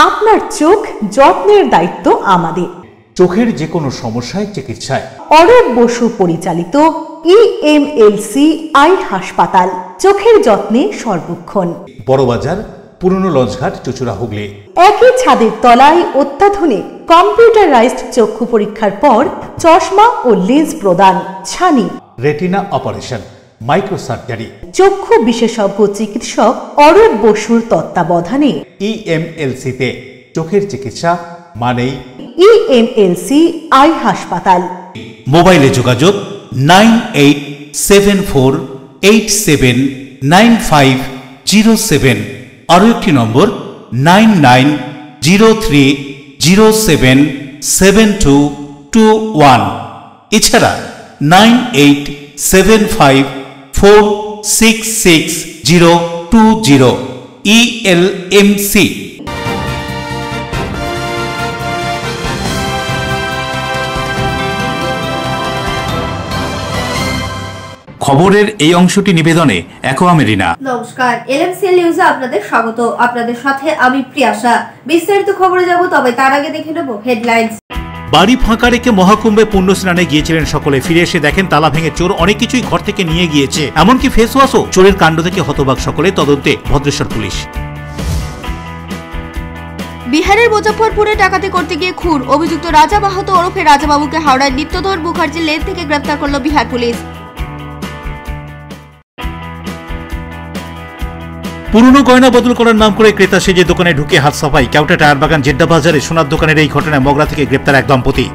আপনার চোখ যত্নের দায়িত্ব আমাদের। চোখের যে কোনো সমস্যায় চিকিৎসায় অরূপ বসু পরিচালিত EMLC আই হাসপাতাল, চোখের যত্নে সর্বক্ষণ। বড়বাজার, পুরনো লঞ্চঘাট, চুচুড়া, হুগলি। একই ছাদের তলায় অত্যাধুনিক কম্পিউটারাইজড চক্ষু পরীক্ষার পর চশমা ও লেন্স প্রদান, ছানি, রেটিনা অপারেশন, মাইক্রোসার্জারি। চক্ষু বিশেষজ্ঞ চিকিৎসক অরূপ বসুর তত্ত্বাবধানে EMLC-তে চোখের চিকিৎসা মানেই EMLC আই হাসপাতাল। মোবাইলে যোগাযোগ 9874879507, আরও একটি নম্বর 9903077221, এছাড়া 9875466020 ELMC। খবরের এই অংশটি নিবেদনে অ্যাকোয়া মেরিনা। নমস্কার, এলএমসিএল নিউজে আপনাদের স্বাগত। আপনাদের সাথে আমি প্রিয়াশা। বিস্তারিত খবরে যাব, তবে তার আগে দেখে নেব হেডলাইন্স। বাড়ি ফাঁকা রেখে মহাকুম্ভে পুণ্য স্নানে গিয়েছিলেন সকলে, ফিরে এসে দেখেন তালা ভেঙে চোর অনেক কিছুই ঘর থেকে নিয়ে গিয়েছে, এমনকি ফেস ওয়াশও। চোরের কাণ্ড থেকে হতবাক সকলে, তদন্তে ভদ্রেশ্বর পুলিশ। বিহারের মুজফ্ফরপুরে ডাকাতি করতে গিয়ে খুন অভিযুক্ত রাজা মাহাতো ওরফে রাজাবাবুকে হাওড়ার নিত্যধর মুখার্জি লেন থেকে গ্রেফতার করল বিহার পুলিশ। পুরনো গয়না বদল করার নাম করে ক্রেতা সেজে দোকানে ঢুকে হাত সাফাই। কেওটা টায়ার বাগান জেড্ডা বাজারে সোনার দোকানের এই ঘটনায় মগরা থেকে গ্রেপ্তার এক দম্পতি।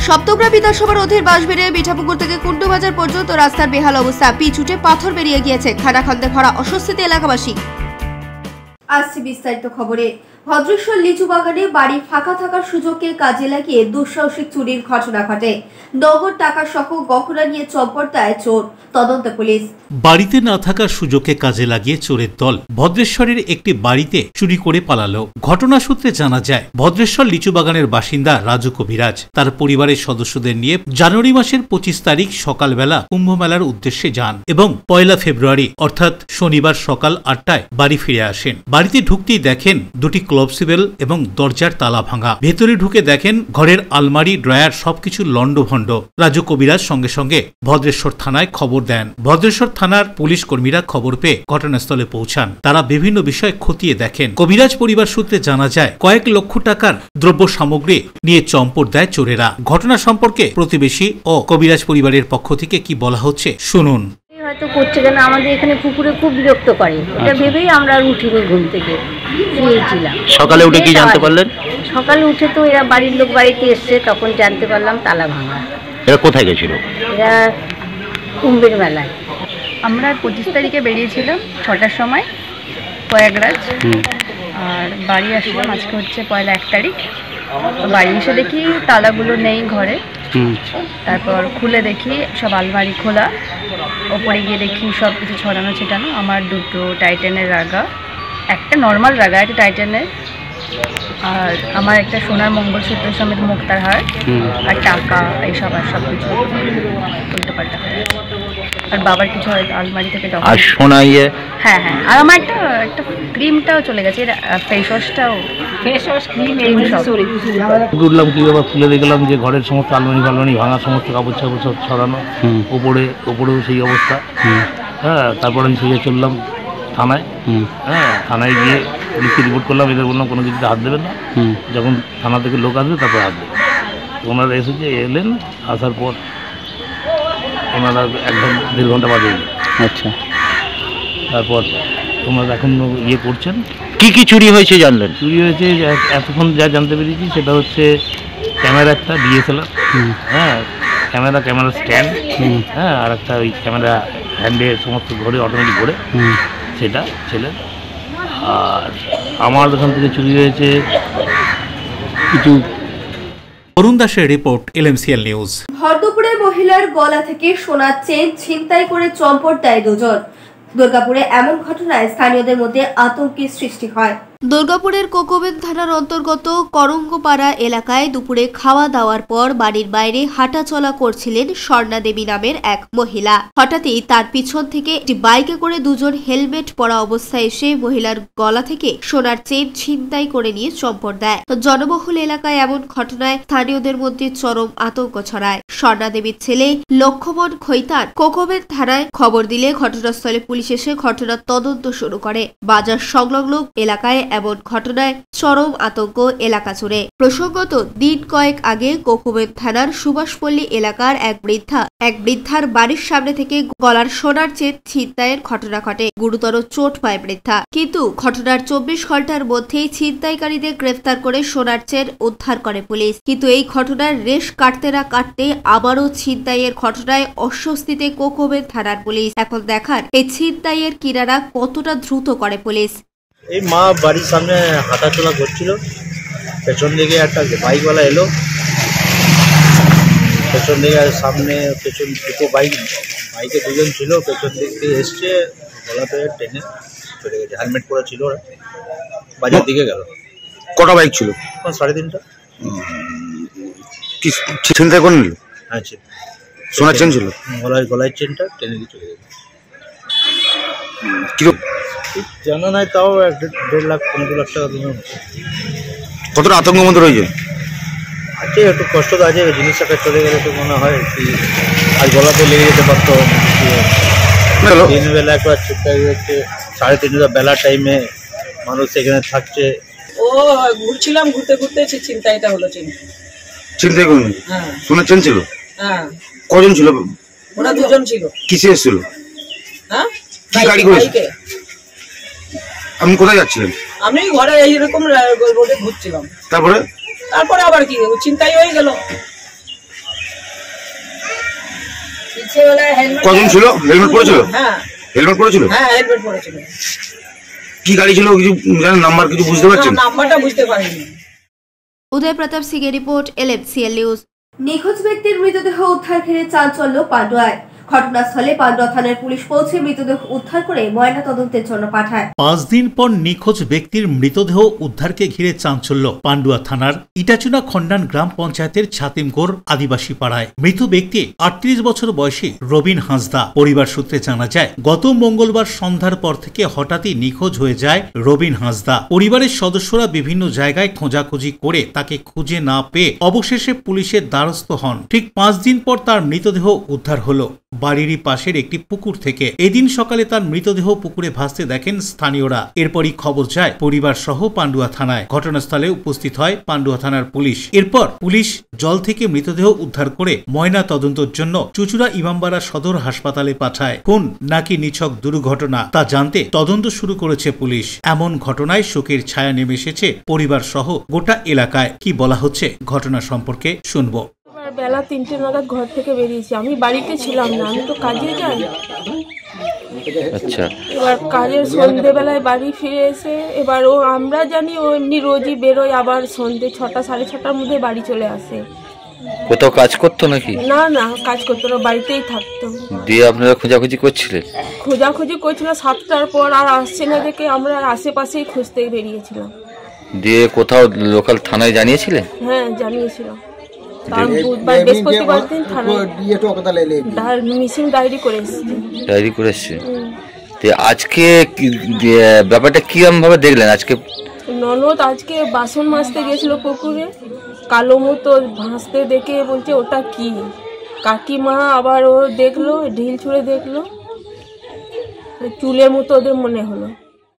সপ্তগ্রাম বিধানসভার অধীর বাঁশবেড়িয়া মিঠাপুকুর থেকে কুন্ডুবাজার পর্যন্ত রাস্তার বেহাল অবস্থা, পিচ উঠে পাথর বেরিয়ে গিয়েছে, খানাখন্দে ভরা অস্বস্তিতে এলাকাবাসী। আসছে বিস্তারিত খবরে। ভদ্রেশ্বর লিচু বাগানে বাড়ি ফাঁকা থাকার সুযোগকে কাজে লাগিয়ে দুঃসাহসিক চুরির ঘটনা ঘটে। নগদ টাকা সহ গহনা নিয়ে চম্পট দেয় চোর, তদন্তে পুলিশ। বাড়িতে না থাকার সুযোগকে কাজে লাগিয়ে চোরের দল ভদ্রেশ্বরের একটি বাড়িতে চুরি করে পালালো। ঘটনা সূত্রে জানা যায়, ভদ্রেশ্বর লিচু বাগানের বাসিন্দা রাজু কবিরাজ তার পরিবারের সদস্যদের নিয়ে জানুয়ারি মাসের 25 তারিখ সকালবেলা কুম্ভ মেলার উদ্দেশ্যে যান এবং 1 ফেব্রুয়ারি অর্থাৎ শনিবার সকাল 8টায় বাড়ি ফিরে আসেন। বাড়িতে ঢুকতেই দেখেন দুটি ক্লবসিবেল এবং দরজার তালা ভাঙা। ভেতরে ঢুকে দেখেন ঘরের আলমারি, ড্রয়ার সবকিছু লন্ডভন্ড। রাজু কবিরাজ সঙ্গে সঙ্গে ভদ্রেশ্বর থানায় খবর দেন। ভদ্রেশ্বর থানার পুলিশ কর্মীরা খবর পেয়ে ঘটনাস্থলে পৌঁছান। তারা বিভিন্ন বিষয় খতিয়ে দেখেন। কবিরাজ পরিবার সূত্রে জানা যায়, কয়েক লক্ষ টাকার দ্রব্য সামগ্রী নিয়ে চম্পট দেয় চোরেরা। ঘটনা সম্পর্কে প্রতিবেশী ও কবিরাজ পরিবারের পক্ষ থেকে কি বলা হচ্ছে শুনুন। হয়তো করছে কেন, আমাদের এখানে পুকুরে খুব বিরক্ত করে, এটা ভেবেই আমরা উঠিনি, ঘুম থেকে শুয়েছিলাম। সকালে উঠে কি জানতে পারলেন? সকালে উঠে তো এরা বাড়ির লোক বাড়িতে এসছে, তখন জানতে পারলাম তালা ভাঙা। এরা কোথায় গেছিল? এরা কুম্ভের মেলায়। আমরা 25 তারিখে বেরিয়েছিলাম 6টার সময় প্রয়াগরাজ, আর বাড়ি আসলাম আজকে হচ্ছে 1 তারিখ। তো বাড়ি এসে দেখি তালাগুলো নেই ঘরে, তারপর খুলে দেখি সব আলমারি খোলা, ওপরে গিয়ে দেখি সব কিছু ছড়ানো ছিটানো। আমার 2টো টাইটানের রাগা, একটা নর্মাল রাগা, একটা টাইটানের, আর আমার একটা সোনার মঙ্গলসূত্র সমেত মুক্তার হার, আর টাকা, এইসব আর সব কিছু উল্টোপাল্টা হয়ে গেছে। আর বাবার কিছু আলমারি থেকে আর সোনা ইয়ে, হ্যাঁ, আর আমার একটা ক্রিমটাও চলে গেছে, ফেস ওয়াশটাও, ফেস ওয়াশ ক্রিম উঠলাম কি ব্যাপার, খুলে দেখলাম যে ঘরের সমস্ত আলমারি ভাঙা, সমস্ত কাপড় চাপড় সব ছড়ানো, উপরেও সেই অবস্থা। হ্যাঁ, তারপরে আমি সোজা চললাম থানায়। থানায় গিয়ে পুলিশকে রিপোর্ট করলাম, এদের বললাম কোনো কিছুতে হাত দেবেন না, যখন থানা থেকে লোক আসবে তারপরে হাত দেবেন। ওনারা এলেন, আসার পর ওনারা 1-1.5 ঘন্টা বাদে এলেন। আচ্ছা, তারপর ওনারা এখন ইয়ে করছেন। কি কি চুরি হয়েছে জানলেন? চুরি হয়েছে এতক্ষণ যা জানতে পেরেছি সেটা হচ্ছে ক্যামেরা, একটা DSLR, হ্যাঁ, ক্যামেরা স্ট্যান্ড, হ্যাঁ, আর একটা ওই ক্যামেরা হ্যান্ডে সমস্ত ঘরে অটোমেটিক ঘরে, সেটা ছেলে। আর আমার ওখান থেকে চুরি হয়েছে কিছু। অরুণ দাসের রিপোর্ট, LMCL নিউজ। ভরদুপুরে মহিলার গলা থেকে সোনার চেন ছিনতাই করে চম্পট দেয় দুজন। দুর্গাপুরে এমন ঘটনায় স্থানীয়দের মধ্যে আতঙ্কের সৃষ্টি হয়। দুর্গাপুরের কোকোবেন থানার অন্তর্গত করঙ্গপাড়া এলাকায় দুপুরে খাওয়া দাওয়ার পর বাড়ির বাইরে হাঁটা চলা করছিলেন স্বর্ণা দেবী নামের এক মহিলা। হঠাৎই তার পিছন থেকে একটি বাইকে করে দুজন হেলমেট পরা অবস্থায় এসে মহিলার গলা থেকে সোনার চেন ছিনতাই করে নিয়ে চম্পট দেয়। জনবহুল এলাকায় এমন ঘটনায় স্থানীয়দের মধ্যে চরম আতঙ্ক ছড়ায়। স্বর্ণা দেবীর ছেলে লক্ষ্মণ খৈতান কোকোবেন থানায় খবর দিলে ঘটনাস্থলে পুলিশ এসে ঘটনার তদন্ত শুরু করে। বাজার সংলগ্ন এলাকায় এমন ঘটনায় চরম আতঙ্ক এলাকা জুড়ে। প্রসঙ্গত দিন কয়েক আগে কোকোবেন থানার সুভাষপল্লী এলাকার এক বৃদ্ধার বাড়ির সামনে থেকে গলার সোনার চেন ছিনতাইয়ের ঘটনা ঘটে। গুরুতর চোট পায় বৃদ্ধা, কিন্তু ঘটনার 24 ঘন্টার মধ্যেই ছিনতাইকারীদের গ্রেফতার করে সোনার চেন উদ্ধার করে পুলিশ। কিন্তু এই ঘটনার রেশ কাটতে না কাটতে আবারও ছিনতাইয়ের ঘটনায় অস্বস্তিতে কোকোবেন থানার পুলিশ। এখন দেখার এই ছিনতাইয়ের কিনারা কতটা দ্রুত করে পুলিশ। এই মা বাড়ির সামনে হাঁটাচলা করছিল, পেছন দিকে একটা বাইকওয়ালা এলো, পেছন দিকে সামনে পেছন দুটো বাইকে দুজন ছিল, পেছন দিক থেকে এসছে, গলাতে টেনে চলে গেছে। হেলমেট পরা ছিল, ওরা বাজার দিকে গেল। কটা বাইক ছিল? 3.5টা। কি ছিনতাই করে নিল? হ্যাঁ, সোনার চেন ছিল, গলায় চেনটা টেনে দিয়ে চলে গেছে। কি জানা নাই, তাও 1.5 লাখ 15 লাখ টাকা দাম। কতটা আতঙ্কের মধ্যে রয়েছে? আছে, একটু কষ্ট তো আছে। জিনিসটা চলে গেলে তো মনে হয় কি আর গলাতে লেগে যেতে পারতো। দিনবেলা একবার ছিনতাই হচ্ছে, 3:30 বেলা টাইমে মানুষ এখানে থাকছে। ও ঘুরছিলাম, ঘুরতে ঘুরতে ছিনতাইটা হলো। চিন্তাই করুন। হ্যাঁ, সোনার চেন ছিল। হ্যাঁ। কজন ছিল? ওরা দুজন ছিল। কিসে এসেছিল? হ্যাঁ, কি গাড়ি করেছে? আপনি কোথায় যাচ্ছিলেন? আমি ঘরে এইরকম রোডে ঘুরছিলাম। তারপরে আবার কি চিন্তাই হয়ে গেল। কজন ছিল? হেলমেট পরেছিল? হ্যাঁ, হেলমেট পরেছিল। হ্যাঁ, হেলমেট পরেছিল। কি গাড়ি ছিল কিছু জানেন? নাম্বার কিছু বুঝতে পারছেন? নাম্বারটা বুঝতে পারিনি। উদয় প্রতাপ সিং এর রিপোর্ট, LMCL নিউজ। নিখোঁজ ব্যক্তির মৃতদেহ উদ্ধার ঘিরে চাঞ্চল্য পান্ডুয়ায়। ঘটনাস্থলে পান্ডুয়া থানার পুলিশ পৌঁছে মৃতদেহ উদ্ধার করে ময়নাতদন্তের জন্য পাঠায়। 5 দিন পর নিখোঁজ ব্যক্তির মৃতদেহ উদ্ধারকে ঘিরে চাঞ্চল্য পান্ডুয়া থানার ইটাচুনা খন্ডান গ্রাম পঞ্চায়েতের ছাতিমগড় আদিবাসী পাড়ায়। মৃত ব্যক্তি 38 বছর বয়সী রবিন হাঁসদা। পরিবার সূত্রে জানা যায়, গত মঙ্গলবার সন্ধ্যার পর থেকে হঠাৎই নিখোঁজ হয়ে যায় রবিন হাঁসদা। পরিবারের সদস্যরা বিভিন্ন জায়গায় খোঁজাখুঁজি করে তাকে খুঁজে না পেয়ে অবশেষে পুলিশের দ্বারস্থ হন। ঠিক 5 দিন পর তার মৃতদেহ উদ্ধার হলো বাড়িরই পাশের একটি পুকুর থেকে। এদিন সকালে তার মৃতদেহ পুকুরে ভাসতে দেখেন স্থানীয়রা। এরপরই খবর যায় পরিবার সহ পান্ডুয়া থানায়। ঘটনাস্থলে উপস্থিত হয় পান্ডুয়া থানার পুলিশ। এরপর পুলিশ জল থেকে মৃতদেহ উদ্ধার করে ময়না তদন্তের জন্য চুচুড়া ইমামবাড়া সদর হাসপাতালে পাঠায়। খুন নাকি নিছক দুর্ঘটনা তা জানতে তদন্ত শুরু করেছে পুলিশ। এমন ঘটনায় শোকের ছায়া নেমে এসেছে পরিবার সহ গোটা এলাকায়। কি বলা হচ্ছে ঘটনা সম্পর্কে শুনবো। বেলা 3টে নাগাদ ঘর থেকে বেরিয়েছি। আমি বাড়িতে ছিলাম না, আমি তো কাজে যাই। আচ্ছা, এবার কাজের সন্ধ্যেবেলায় বাড়ি ফিরে এসে এবার আমরা জানি ও এমনি রোজই বেরোয়, আবার সন্ধ্যে 6টা 6:30টার মধ্যে বাড়ি চলে আসে। কোথাও কাজ করতো নাকি? না, কাজ করতো না, বাড়িতেই থাকতো। দিয়ে আপনারা খোঁজাখুঁজি করছিলেন? খোঁজাখুঁজি করছিল 7টার পর, আর আসছে না দেখে আমরা আশেপাশেই খুঁজতে বেরিয়েছিলাম। দিয়ে কোথাও লোকাল থানায় জানিয়েছিলেন? হ্যাঁ, জানিয়েছিলাম। বৃহস্পতিবার দিন থানায় মিসিং ডায়েরি করে এসেছে। আজকে ব্যাপারটা কিরম ভাবে দেখলেন? আজকে ননদ আজকে বাসন মাজতে গেছিল পুকুরে, কালো মতো ভাসতে দেখে বলছে ওটা কি। কাকিমা আবার ও দেখলো, ঢিল ছুঁড়ে দেখলো, চুলের মতো ওদের মনে হলো।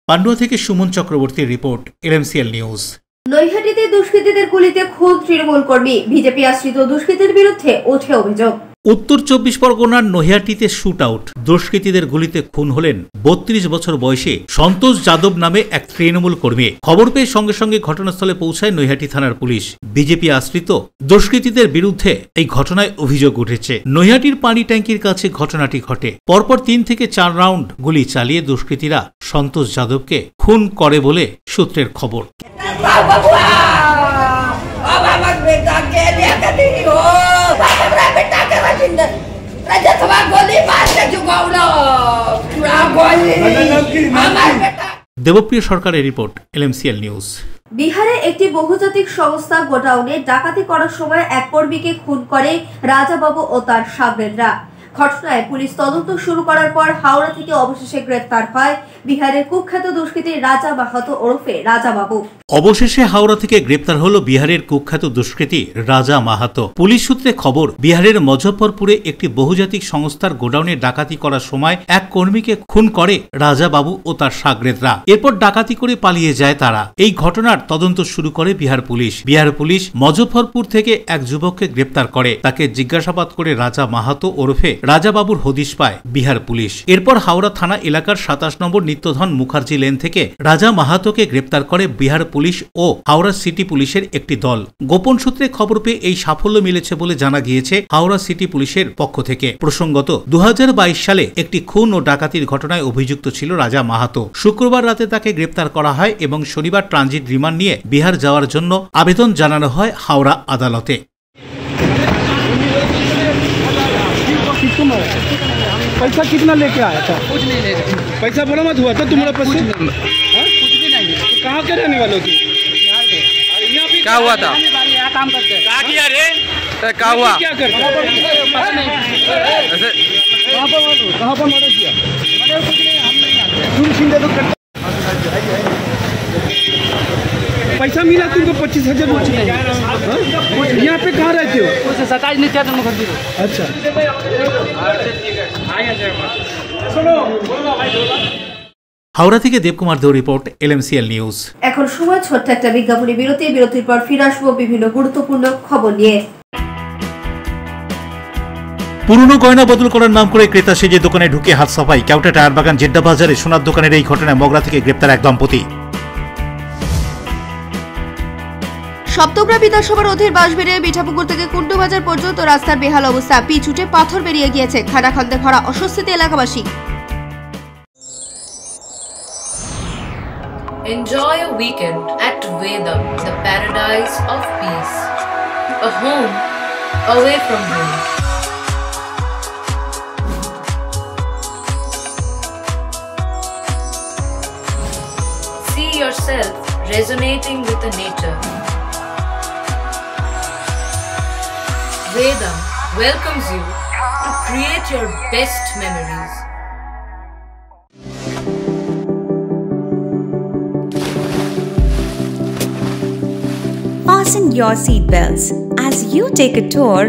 পান্ডুয়া থেকে সুমন চক্রবর্তীর রিপোর্ট, LMCL নিউজ। নৈহাটিতে দুষ্কৃতীদের গুলিতে খুন তৃণমূল কর্মী। বিজেপি আশ্রিত দুষ্কৃতীর বিরুদ্ধে ওঠে অভিযোগ। উত্তর 24 পরগনার নৈহাটিতে শুট আউট। দুষ্কৃতীদের গুলিতে খুন হলেন 32 বছর বয়সী সন্তোষ যাদব নামে এক তৃণমূল কর্মী। খবর পেয়ে সঙ্গে সঙ্গে ঘটনাস্থলে পৌঁছায় নৈহাটি থানার পুলিশ। বিজেপি আশ্রিত দুষ্কৃতীদের বিরুদ্ধে এই ঘটনায় অভিযোগ উঠেছে। নৈহাটির পানি ট্যাঙ্কির কাছে ঘটনাটি ঘটে। পরপর 3 থেকে 4 রাউন্ড গুলি চালিয়ে দুষ্কৃতীরা সন্তোষ যাদবকে খুন করে বলে সূত্রের খবর। गोली मार के দেবপ্রিয় সরকারের রিপোর্ট, LMCL নিউজ। বিহারে একটি বহুজাতিক সংস্থা গোডাউনে ডাকাতি করার সময় এক কর্মীকে খুন করে রাজাবাবু ও তার সাগরেদরা। ঘটনায় পুলিশ তদন্ত শুরু করার পর হাওড়া থেকে অবশেষে গ্রেফতার হয় বিহারের কুখ্যাত দুষ্কৃতী রাজা মাহাতো ওরফে রাজাবাবু। অবশেষে হাওড়া থেকে গ্রেপ্তার হলো বিহারের কুখ্যাত দুষ্কৃতী রাজা মাহাতো। পুলিশ সূত্রে খবর, বিহারের মুজফ্ফরপুরে একটি বহুজাতিক সংস্থার গোডাউনে ডাকাতি করার সময় এক কর্মীকে খুন করে রাজাবাবু ও তার সাগরেদরা। এরপর ডাকাতি করে পালিয়ে যায় তারা। এই ঘটনার তদন্ত শুরু করে বিহার পুলিশ। বিহার পুলিশ মুজফ্ফরপুর থেকে এক যুবককে গ্রেপ্তার করে। তাকে জিজ্ঞাসাবাদ করে রাজা মাহাতো ওরফে রাজাবাবুর হদিশ পায় বিহার পুলিশ। এরপর হাওড়া থানা এলাকার 27 নম্বর নিত্যধন মুখার্জি লেন থেকে রাজা মাহাতোকে গ্রেপ্তার করে বিহার পুলিশ ও হাওড়া সিটি পুলিশের একটি দল। গোপন সূত্রে খবর পেয়ে এই সাফল্য মিলেছে বলে জানা গিয়েছে হাওড়া সিটি পুলিশের পক্ষ থেকে। প্রসঙ্গত 2022 সালে একটি খুন ও ডাকাতির ঘটনায় অভিযুক্ত ছিল রাজা মাহাতো। শুক্রবার রাতে তাকে গ্রেপ্তার করা হয় এবং শনিবার ট্রানজিট রিমান্ড নিয়ে বিহার যাওয়ার জন্য আবেদন জানানো হয় হাওড়া আদালতে। पैसा कितना लेके आया था? कुछ नहीं ले रहा। पैसा बरामद हुआ था तुम्हारा? कुछ नहीं, कुछ भी नहीं। तो कहाँ के रहने वाले हो तुम? क्या हुआ था? यहाँ काम करते हैं। क्या किया रे? क्या हुआ? क्या करते हैं? कहाँ पर मर्डर किया? मर्डर कुछ नहीं, हम नहीं जानते। पैसा मिला तुमको 25,000? यहाँ पे कहाँ रहते हो? 27 नित्यानंद मुखर्जी। अच्छा, হাওড়া থেকে দেবকুমার দেও রিপোর্ট, LMCL নিউজ। এখন সময় ছোট্ট একটা বিজ্ঞাপনী বিরতি। বিরতির পর ফিরে আসবো বিভিন্ন গুরুত্বপূর্ণ খবর নিয়ে। পুরনো গয়না বদল করার নাম করে ক্রেতা সেজে দোকানে ঢুকে হাত সাফাই। কেওটা টায়ার বাগান জেড্ডা বাজারে সোনার দোকানের এই ঘটনায় মগরা থেকে গ্রেপ্তার এক দম্পতি। সপ্তগ্রাম বিধানসভার অধীন বাঁশবেড়িয়া মিঠাপুকুর থেকে কুণ্ডুবাজার পর্যন্ত রাস্তার বেহাল অবস্থা। পিচ উঠে পাথর বেরিয়ে গিয়েছে। খানাখন্দে ভরা অস্বস্তিতে এলাকাবাসী। Enjoy a weekend at Vedam, the paradise of peace. A home away from home. See yourself resonating with the nature. Vedam welcomes you to create your best memories. Fasten your seatbelts as you take a tour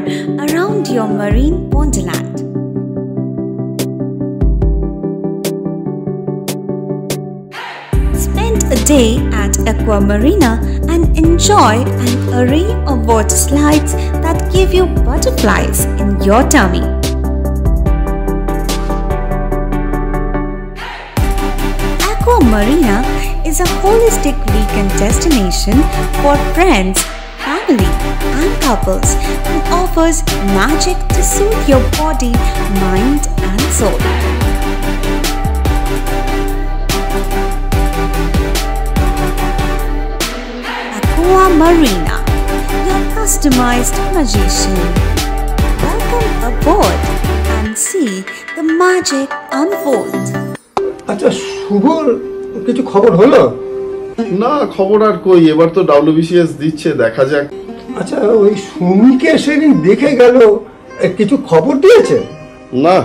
around your marine wonderland. Spend a day at Aqua Marina and enjoy an array of water slides that give you butterflies in your tummy. Aqua Marina is a holistic weekend destination for friends, family and couples and offers magic to soothe your body, mind and soul. Aqua Marina, your customized magician. Welcome aboard and see the magic unfold. আচ্ছা, শুভর কিছু খবর হলো? না, খবর আর কই, এবার তো WBCS দিচ্ছে, দেখা যাক। আচ্ছা, ওই সুমিকে সেদিন দেখে গেল, কিছু খবর দিয়েছে? না।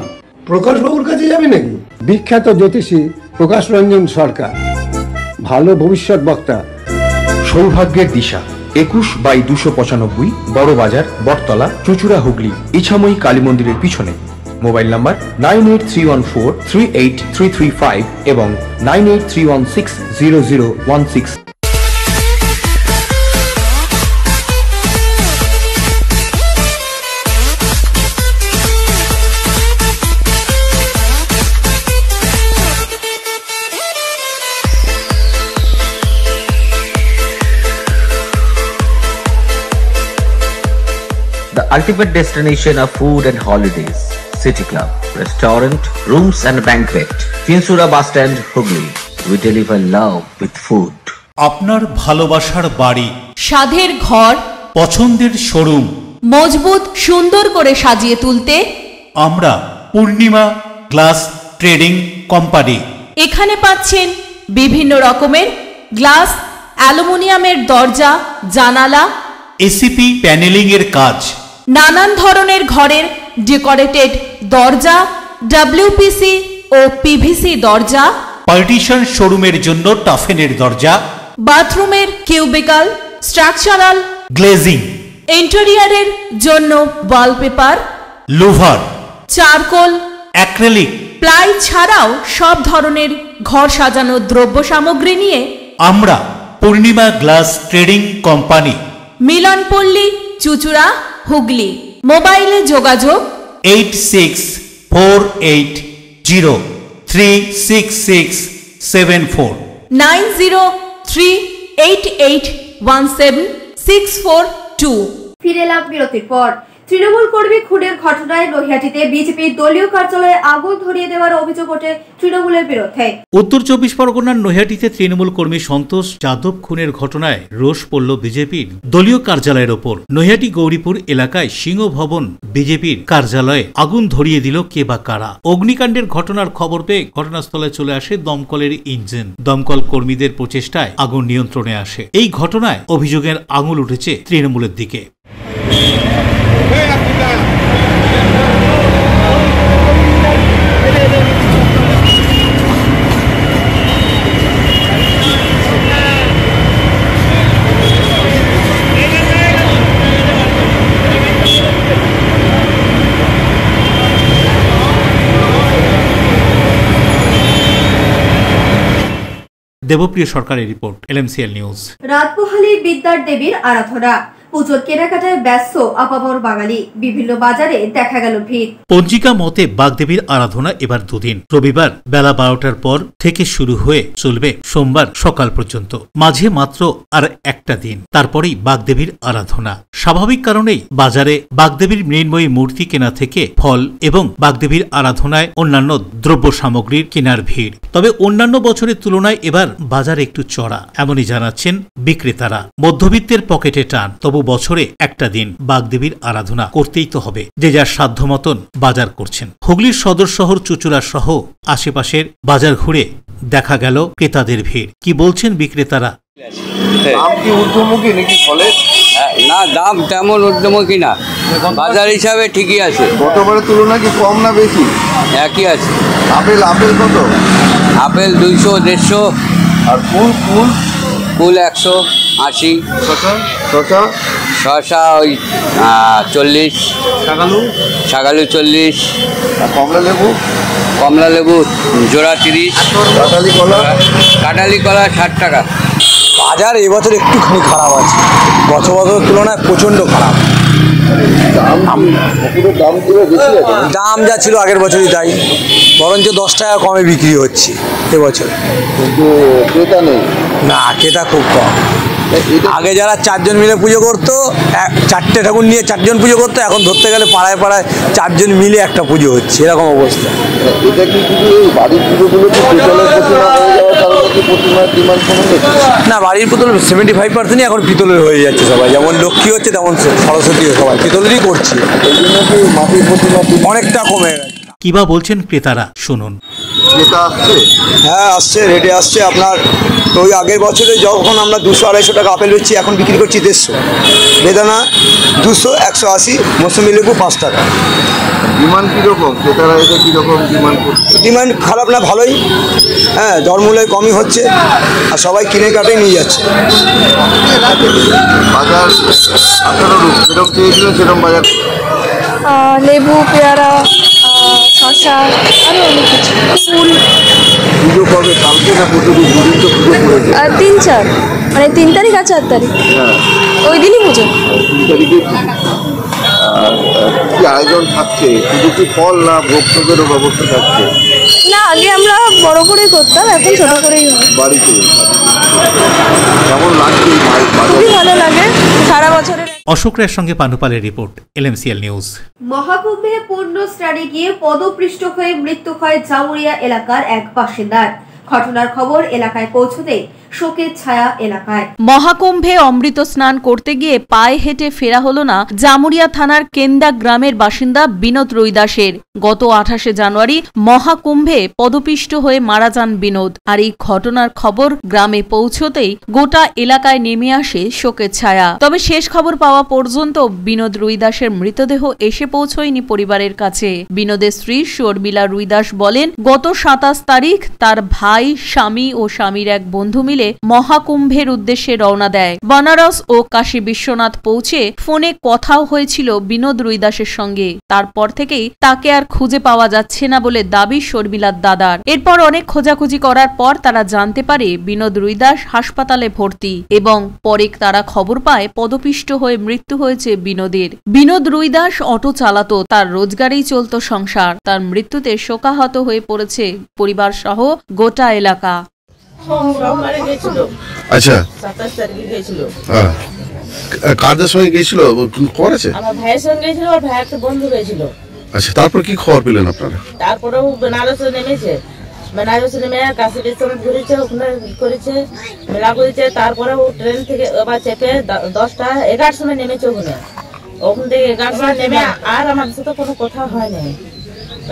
প্রকাশবাবুর কাছে যাবে নাকি? বিখ্যাত জ্যোতিষী প্রকাশ রঞ্জন সরকার, ভালো ভবিষ্যৎ বক্তা। সৌভাগ্যের দিশা 21/295 বড় বাজার, বটতলা, চুচুড়া, হুগলি, ইছাময়ী কালী মন্দিরের পিছনে। মোবাইল নাম্বার 9831438335 এবং 9831600016। The ultimate destination of food and holidays. City Club, restaurant, rooms and banquet. Finsura Bus Stand, Hugli. We deliver love with food. আপনার ভালোবাসার বাড়ি, স্বাদের ঘর, পছন্দের শোরুম মজবুত সুন্দর করে সাজিয়ে তুলতে আমরা পূর্ণিমা গ্লাস ট্রেডিং কোম্পানি। এখানে পাচ্ছেন বিভিন্ন রকমের গ্লাস, অ্যালুমিনিয়ামের দরজা, জানালা, এসিপি প্যানেলিং এর কাজ, নানান ধরনের ঘরের ডেকোরেটেড দরজা, ডব্লিউপিসি ও পিভিসি দরজা, পার্টিশন শোরুমের জন্য টাফেনের দরজা, বাথরুমের কিউবিকাল, স্ট্রাকচারাল গ্লেজিং, ইন্টেরিয়রের জন্য wallpaper, louver, charcoal, acrylic, ply ছাড়াও সব ধরনের ঘর সাজানোর দ্রব্য সামগ্রী নিয়ে আমরা Purnima glass trading company, Milanpalli, Chuchura, Hooghly. মোবাইলে যোগাযোগ 8648036674, 9038817642। ফিরে এলাম বিরতির পর। তৃণমূল কর্মী খুনের ঘটনায় নৈহাটিতে বিজেপির দলীয় কার্যালয়ে আগুন ধরিয়ে দেওয়ার অভিযোগ ওঠে তৃণমূলের বিরুদ্ধে। উত্তর 24 পরগনার নৈহাটিতে তৃণমূল কর্মী সন্তোষ যাদব খুনের ঘটনায় রোষ পড়ল বিজেপির দলীয় কার্যালয়ের ওপর। নৈহাটি গৌরীপুর এলাকায় সিংহ ভবন বিজেপির কার্যালয়ে আগুন ধরিয়ে দিল কে বা কারা। অগ্নিকাণ্ডের ঘটনার খবর পেয়ে ঘটনাস্থলে চলে আসে দমকলের ইঞ্জিন। দমকল কর্মীদের প্রচেষ্টায় আগুন নিয়ন্ত্রণে আসে। এই ঘটনায় অভিযোগের আঙুল উঠেছে তৃণমূলের দিকে। দেবপ্রিয় সরকারের রিপোর্ট, LMCL নিউজ। রাত পোহালেই বিদ্যার দেবীর আরাধনা। পুজোর কেনাকাটায় ব্যস্ত আপামর বাঙালি। বিভিন্ন বাজারে দেখা গেল ভিড়। পঞ্জিকা মতে বাগদেবীর আরাধনা এবার দুদিন। রবিবার বেলা 12টার পর থেকে শুরু হয়ে চলবে সোমবার সকাল পর্যন্ত। মাঝে মাত্র আর একটা দিন, তারপরেই বাগদেবীর আরাধনা। স্বাভাবিক কারণেই বাজারে বাগদেবীর মৃন্ময়ী মূর্তি কেনা থেকে ফল এবং বাগদেবীর আরাধনায় অন্যান্য দ্রব্য সামগ্রীর কেনার ভিড়। তবে অন্যান্য বছরের তুলনায় এবার বাজার একটু চড়া, এমনই জানাচ্ছেন বিক্রেতারা। মধ্যবিত্তের পকেটে টান, তবু বছরে একটা দিন বাগদেবীর আরাধনা করতেই তো হবে। যে যার সাধ্য মতন বাজার করছেন। হুগলির সদর শহর চুচুড়া সহ আশেপাশের বাজার ঘুরে দেখা গেল ক্রেতাদের ভিড়। কি বলছেন বিক্রেতারা? দাম কি ঊর্ধ্বমুখী নাকি ফলের? না, দাম তেমন ঊর্ধ্বমুখী না, বাজার হিসাবে ঠিকই আছে। গতবারের তুলনায় কি কম না বেশি? একই আছে। আপেল কত? আপেল 200, 150। আর ফুল? ফুল 180। শসা ওই 40। শাকালু 40। কমলা লেবু জোড়া 30। কাঁঠালি কলা 60 টাকা। বাজার এবছর একটুখানি খারাপ আছে, গত বছরের তুলনায় প্রচণ্ড খারাপ। দাম যা ছিল আগের বছরই তাই, বরঞ্চ 10 টাকা কমে বিক্রি হচ্ছে এবছর। কিন্তু ক্রেতা নেই না, ক্রেতা খুব কম। আগে যারা 4 জন মিলে পুজো করতো, 4টে ঠাকুর নিয়ে 4 জন পুজো করতো, এখন ধরতে গেলে পাড়ায় পাড়ায় 4 জন মিলে একটা পুজো হচ্ছে, এরকম অবস্থা। এটা কি শুধু এই বাড়ির পুজোগুলো কি পিতলের প্রতিমা হয়ে যাওয়ার কারণে কি প্রতিমার ডিমান্ড কমে গেছে? না, বাড়ির পুতুল 75%ই এখন পিতলের হয়ে যাচ্ছে সবাই। যেমন লক্ষ্মী হচ্ছে তেমন সরস্বতীও সবাই পিতলেরই করছে। এই জন্য কি মাটির প্রতিমা অনেকটা কমে গেছে। কিবা বলছেন ক্রেতারা, শুনুন। ক্রেতা আসছে? হ্যাঁ আসছে, রেটে আসছে আপনার। তো ওই আগের বছরে যখন আমরা 200-250 টাকা আপেল বেচছি, এখন বিক্রি করছি 150। বেদানা 200, 180, মৌসুমি লেবু 5 টাকা। ডিমান্ড কীরকম? ক্রেতারা এটা কীরকম ডিমান্ড করছে? ডিমান্ড খারাপ না, ভালোই। হ্যাঁ, দরমূল্য কমই হচ্ছে আর সবাই কিনে কাটে নিয়ে যাচ্ছে। বাজার 18 রূপ যেরকম চেয়েছিলেন সেরকম বাজার? লেবু, পেয়ারা, শসা, আরও অনেক কিছু। ফুল। পুজো কবে? কালকে না প্রতিদিন? দুদিন তো পুজো পড়েছে। 3-4, মানে 3 তারিখ আর 4 তারিখ। হ্যাঁ, ওই দিনই পুজো। 3 তারিখে কি আয়োজন থাকছে? শুধু কি ফল না ভোগ টোগেরও ব্যবস্থা থাকছে? না, আগে আমরা বড় করেই করতাম, এখন ছোট করেই হয়। বাড়িতে কেমন লাগছে? খুবই ভালো লাগে সারা বছরের। অশোক রায়ের সঙ্গে পানুপালের রিপোর্ট, LMCL নিউজ। মহাকুম্ভে পূর্ণ স্নানে গিয়ে পদপৃষ্ট হয়ে মৃত্যু হয় জামুরিয়া এলাকার এক বাসিন্দার। ঘটনার খবর এলাকায় পৌঁছতেই শোকের ছায়া এলাকায়। মহাকুম্ভে অমৃত স্নান করতে গিয়ে পায়ে হেঁটে ফেরা হলো না জামুরিয়া থানার কেন্দা গ্রামের বাসিন্দা বিনোদ রুইদাসের। গত 28শে জানুয়ারি মহাকুম্ভে পদপিষ্ট হয়ে মারা যান বিনোদ। আর এই ঘটনার খবর গ্রামে পৌঁছতেই গোটা এলাকায় নেমে আসে শোকের ছায়া। তবে শেষ খবর পাওয়া পর্যন্ত বিনোদ রুইদাসের মৃতদেহ এসে পৌঁছয়নি পরিবারের কাছে। বিনোদের স্ত্রী শর্মিলা রুইদাস বলেন, গত 27 তারিখ তার ভাই, স্বামী ও স্বামীর এক বন্ধু মিলে মহাকুম্ভের উদ্দেশ্যে রওনা দেয়। বানারস ও কাশী বিশ্বনাথ পৌঁছে ফোনে কথাও হয়েছিল বিনোদ রুইদাসের সঙ্গে। তারপর থেকেই তাকে আর খুঁজে পাওয়া যাচ্ছে না বলে দাবি শর্মিলার দাদার। এরপর অনেক খোঁজাখুঁজি করার পর তারা জানতে পারে বিনোদ রুইদাস হাসপাতালে ভর্তি এবং পরে তারা খবর পায় পদপিষ্ট হয়ে মৃত্যু হয়েছে বিনোদের। বিনোদ রুইদাস অটো চালাতো, তার রোজগারেই চলত সংসার। তার মৃত্যুতে শোকাহত হয়ে পড়েছে পরিবার সহ গোটা এলাকা। আচ্ছা, 27 তারিখে গেছিল। কাদের সঙ্গে গেছিল? করেছে আমার ভাইয়ের সঙ্গে গেছিল, আর ভাইয়ের একটা বন্ধু গেছিল। আচ্ছা, তারপর কি খবর পেলেন আপনারা? তারপরে ও বেনারসে নেমেছে, বেনারসে নেমে কাশী বিশ্বনাথ ঘুরেছে, ওখানে করেছে, মেলা করেছে। তারপরে ও ট্রেন থেকে আবার চেপে 10টা 11 সময় নেমেছে ওখানে। ওখান থেকে 11 সময় নেমে আর আমার সাথে কোনো কথা হয়নি।